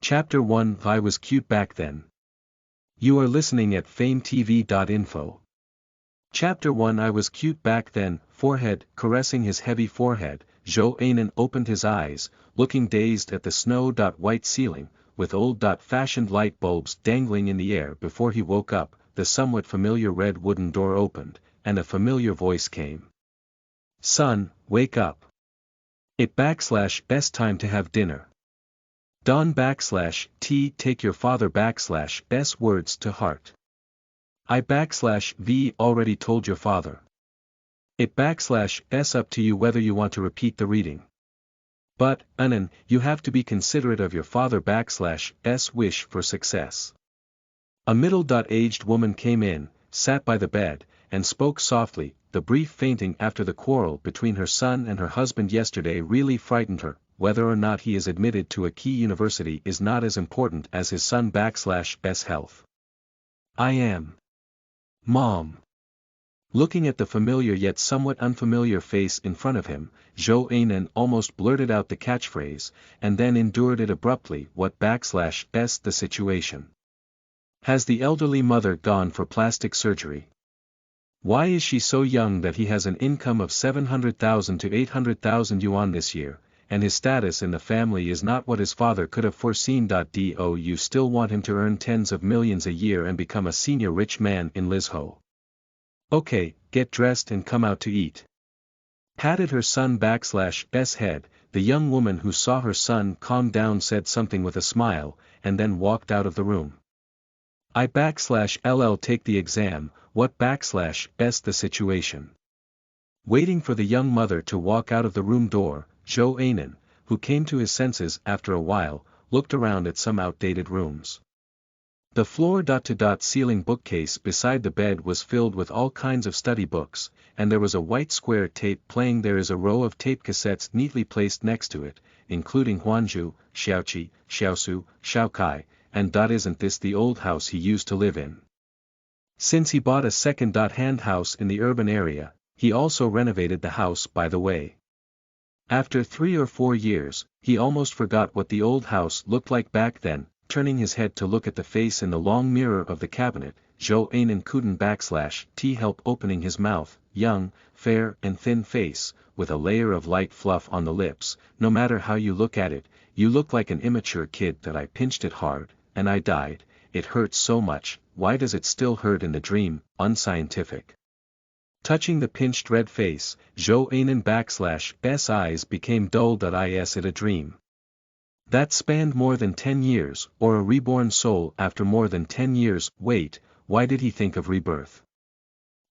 Chapter 1 I was cute back then. You are listening at FameTV.info. Chapter 1 I was cute back then. Forehead. Caressing his heavy forehead, Zhou Anan opened his eyes, looking dazed at the snow-white ceiling, with old-fashioned light bulbs dangling in the air. Before he woke up, the somewhat familiar red wooden door opened, and a familiar voice came. Son, wake up. It's time to have dinner. Don T take your father S words to heart. V already told your father. S up to you whether you want to repeat the reading. But, Anan, you have to be considerate of your father S wish for success. A middle-aged woman came in, sat by the bed, and spoke softly. The brief fainting after the quarrel between her son and her husband yesterday really frightened her. Whether or not he is admitted to a key university is not as important as his son S health. I am. Mom. Looking at the familiar yet somewhat unfamiliar face in front of him, Zhou Anan almost blurted out the catchphrase, and then endured it abruptly. What S the situation? Has the elderly mother gone for plastic surgery? Why is she so young that he has an income of 700,000 to 800,000 yuan this year, and his status in the family is not what his father could have foreseen? Do you still want him to earn tens of millions a year and become a senior rich man in Lizho? Okay, get dressed and come out to eat. Patted her son S head, the young woman who saw her son calm down said something with a smile, and then walked out of the room. LL take the exam. What S the situation? Waiting for the young mother to walk out of the room door, Zhou Anan, who came to his senses after a while, looked around at some outdated rooms. The floor-to-ceiling bookcase beside the bed was filled with all kinds of study books, and there was a white square tape playing. There is a row of tape cassettes neatly placed next to it, including Huanzhu, Xiaoqi, Xiaosu, Xiaokai, and isn't this the old house he used to live in? Since he bought a second-hand house in the urban area, he also renovated the house by the way. After 3 or 4 years, he almost forgot what the old house looked like back then. Turning his head to look at the face in the long mirror of the cabinet, Zhou Anan couldn't help opening his mouth. Young, fair and thin face, with a layer of light fluff on the lips. No matter how you look at it, you look like an immature kid. That I pinched it hard, and I died. It hurts so much. Why does it still hurt in the dream? Unscientific. Touching the pinched red face, Zhou Anan S eyes became dull. Is it a dream? That spanned more than 10 years, or a reborn soul after more than 10 years? Wait, why did he think of rebirth?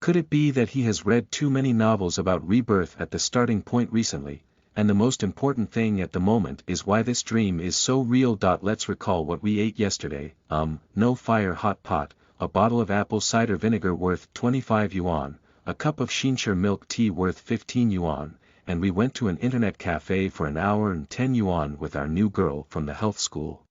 Could it be that he has read too many novels about rebirth at the starting point recently, and the most important thing at the moment is why this dream is so real? Let's recall what we ate yesterday. No fire hot pot, a bottle of apple cider vinegar worth 25 yuan, a cup of Xinsher milk tea worth 15 yuan, and we went to an internet cafe for an hour and 10 yuan with our new girl from the health school.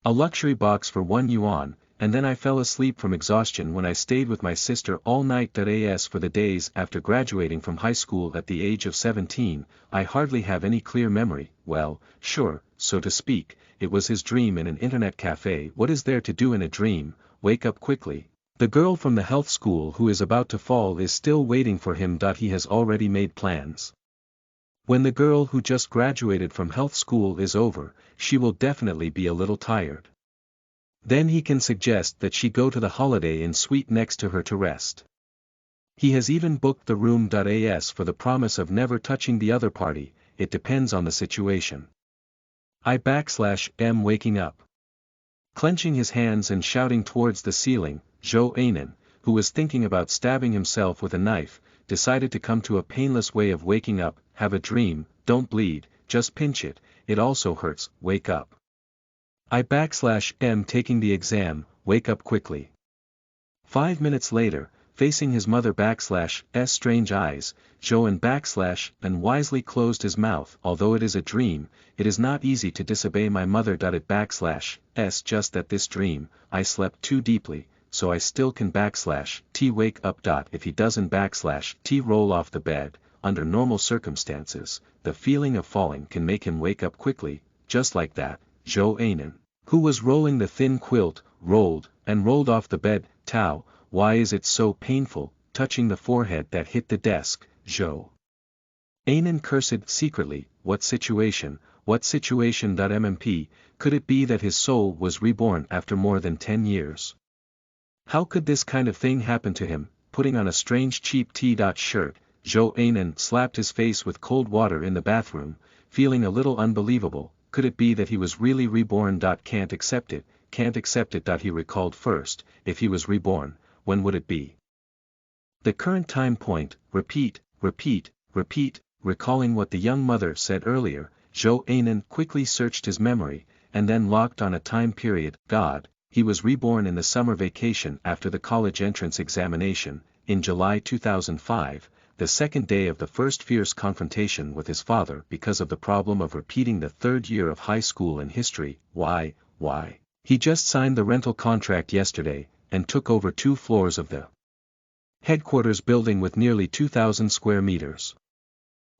A luxury box for 1 yuan, and then I fell asleep from exhaustion when I stayed with my sister all night. As for the days after graduating from high school at the age of 17, I hardly have any clear memory. Well, sure, so to speak, it was his dream in an internet cafe. What is there to do in a dream? Wake up quickly. The girl from the health school who is about to fall is still waiting for him. He has already made plans. When the girl who just graduated from health school is over, she will definitely be a little tired. Then he can suggest that she go to the Holiday Inn suite next to her to rest. He has even booked the room. As for the promise of never touching the other party, it depends on the situation. I'm waking up. Clenching his hands and shouting towards the ceiling, Zhou Anan, who was thinking about stabbing himself with a knife, decided to come to a painless way of waking up. Have a dream, don't bleed, just pinch it, it also hurts. Wake up. I'm taking the exam, wake up quickly. 5 minutes later, facing his mother S strange eyes, Zhou and wisely closed his mouth. Although it is a dream, it is not easy to disobey my mother. S just that this dream, I slept too deeply, so I still can T wake up. If he doesn't T roll off the bed, under normal circumstances, the feeling of falling can make him wake up quickly. Just like that, Zhou Anan, Who was rolling the thin quilt, rolled, and rolled off the bed. Tao, why is it so painful, touching the forehead that hit the desk, Zhou Anan cursed secretly. What situation, MMP, could it be that his soul was reborn after more than 10 years? How could this kind of thing happen to him? Putting on a strange cheap shirt, Zhou Anan slapped his face with cold water in the bathroom, feeling a little unbelievable. Could it be that he was really reborn? Can't accept it. He recalled first, if he was reborn, when would it be? The current time point. Repeat, recalling what the young mother said earlier, Zhou Anan quickly searched his memory, and then locked on a time period. God, he was reborn in the summer vacation after the college entrance examination, in July 2005, the second day of the first fierce confrontation with his father because of the problem of repeating the third year of high school in history. Why? He just signed the rental contract yesterday, and took over 2 floors of the headquarters building with nearly 2,000 square meters.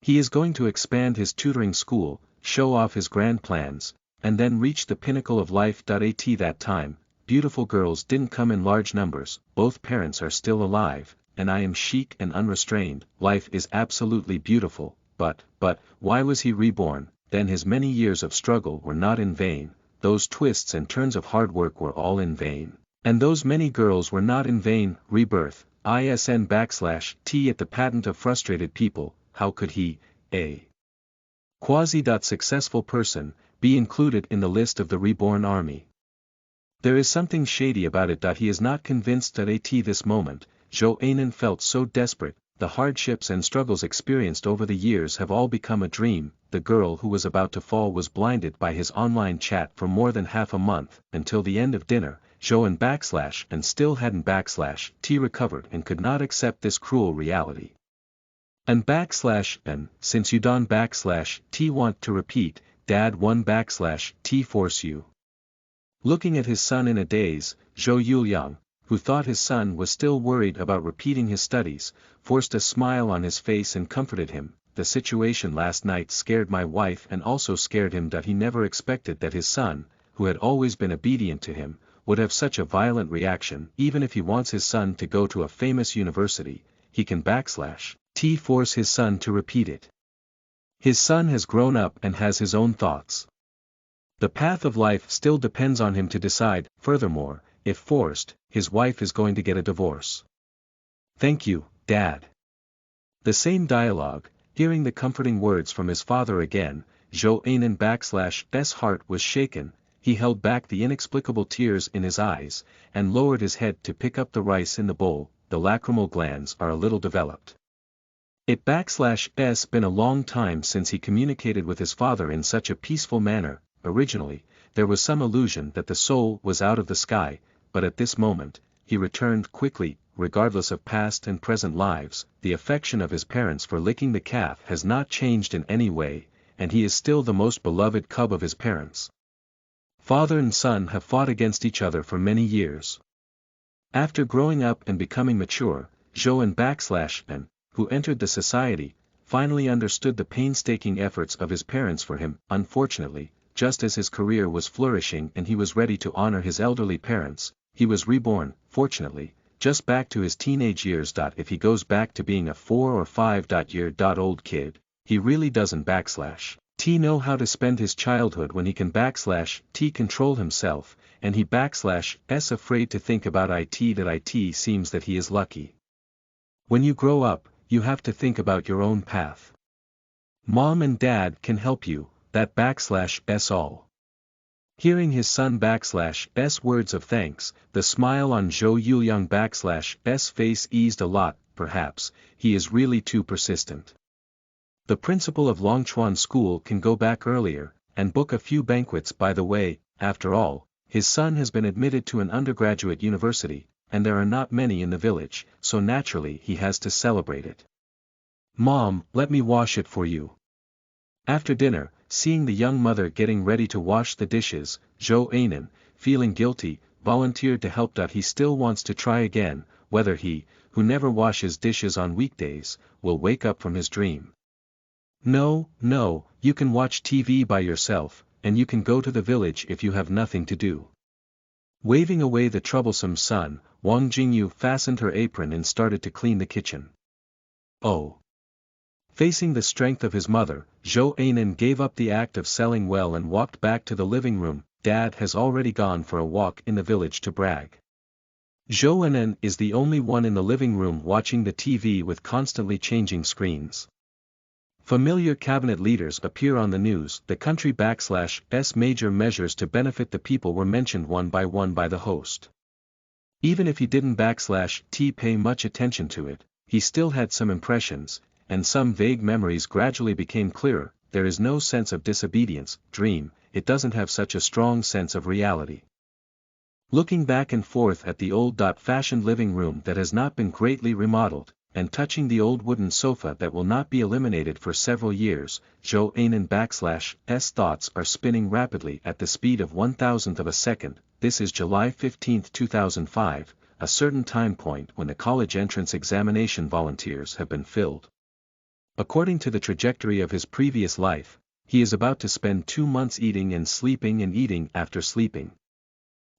He is going to expand his tutoring school, show off his grand plans, and then reach the pinnacle of life. At that time, beautiful girls didn't come in large numbers, both parents are still alive, and I am chic and unrestrained. Life is absolutely beautiful, but, why was he reborn? Then his many years of struggle were not in vain, those twists and turns of hard work were all in vain, and those many girls were not in vain. Rebirth, ISN / at the patent of frustrated people. How could he, a quasi-successful person, be included in the list of the reborn army? There is something shady about it. He is not convinced. At this moment, Zhou Anan felt so desperate. The hardships and struggles experienced over the years have all become a dream. The girl who was about to fall was blinded by his online chat for more than half a month, until the end of dinner. Zhou and still hadn't recovered and could not accept this cruel reality. And since you don't want to repeat, Dad 1 force you. Looking at his son in a daze, Zhou Yuliang, who thought his son was still worried about repeating his studies, forced a smile on his face and comforted him. The situation last night scared my wife and also scared him. He never expected that his son, who had always been obedient to him, would have such a violent reaction. Even if he wants his son to go to a famous university, he can force his son to repeat it. His son has grown up and has his own thoughts. The path of life still depends on him to decide. Furthermore, if forced, his wife is going to get a divorce. Thank you, Dad. The same dialogue, hearing the comforting words from his father again, Zhou Anan heart was shaken. He held back the inexplicable tears in his eyes, and lowered his head to pick up the rice in the bowl. The lacrimal glands are a little developed. It been a long time since he communicated with his father in such a peaceful manner. Originally, there was some illusion that the soul was out of the sky, but at this moment, he returned quickly. Regardless of past and present lives, the affection of his parents for licking the calf has not changed in any way, and he is still the most beloved cub of his parents. Father and son have fought against each other for many years. After growing up and becoming mature, Zhou and who entered the society, finally understood the painstaking efforts of his parents for him. Unfortunately, just as his career was flourishing and he was ready to honor his elderly parents, he was reborn. Fortunately, just back to his teenage years. If he goes back to being a 4 or 5-year old kid, he really doesn't know how to spend his childhood when he can control himself, and he afraid to think about it. It seems that he is lucky. When you grow up, you have to think about your own path. Mom and Dad can help you. That all. Hearing his son words of thanks, the smile on Zhou Yuliang face eased a lot. Perhaps he is really too persistent. The principal of Longchuan School can go back earlier, and book a few banquets. By the way, after all, his son has been admitted to an undergraduate university, and there are not many in the village, so naturally he has to celebrate it. Mom, let me wash it for you. After dinner, seeing the young mother getting ready to wash the dishes, Zhou Anan, feeling guilty, volunteered to help. He still wants to try again, whether he, who never washes dishes on weekdays, will wake up from his dream. No, you can watch TV by yourself, and you can go to the village if you have nothing to do. Waving away the troublesome son, Wang Jingyu fastened her apron and started to clean the kitchen. Oh! Facing the strength of his mother, Zhou Ainen gave up the act of selling well and walked back to the living room. Dad has already gone for a walk in the village to brag. Zhou Ainen is the only one in the living room watching the TV with constantly changing screens. Familiar cabinet leaders appear on the news. The country /s major measures to benefit the people were mentioned one by the host. Even if he didn't /t pay much attention to it, he still had some impressions, and some vague memories gradually became clearer. There is no sense of disobedience, dream, it doesn't have such a strong sense of reality. Looking back and forth at the old-fashioned living room that has not been greatly remodeled, and touching the old wooden sofa that will not be eliminated for several years, Zhou Ainen /s thoughts are spinning rapidly at the speed of 1,000th of a second. This is July 15, 2005, a certain time point when the college entrance examination volunteers have been filled. According to the trajectory of his previous life, he is about to spend 2 months eating and eating after sleeping.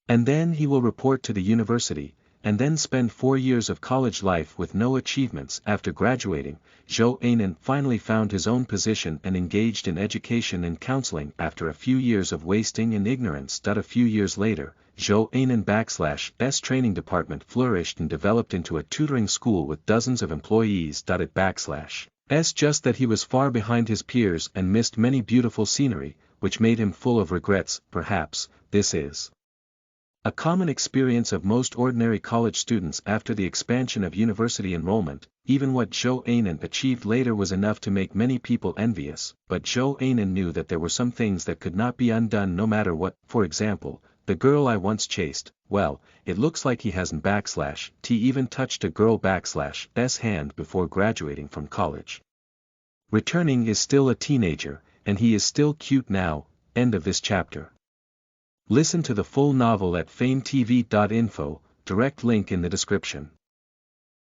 And then he will report to the university, and then spend 4 years of college life with no achievements. After graduating, Zhou Ainen finally found his own position and engaged in education and counseling after a few years of wasting and ignorance. A few years later, Zhou Ainen /s training department flourished and developed into a tutoring school with dozens of employees. It's just that he was far behind his peers and missed many beautiful scenery, which made him full of regrets. Perhaps this is a common experience of most ordinary college students after the expansion of university enrollment. Even what Zhou Ainen achieved later was enough to make many people envious, but Zhou Ainen knew that there were some things that could not be undone no matter what. For example, the girl I once chased, well, it looks like he hasn't /t even touched a girl /s hand before graduating from college. Returning is still a teenager, and he is still cute now. End of this chapter. Listen to the full novel at FameTV.info, direct link in the description.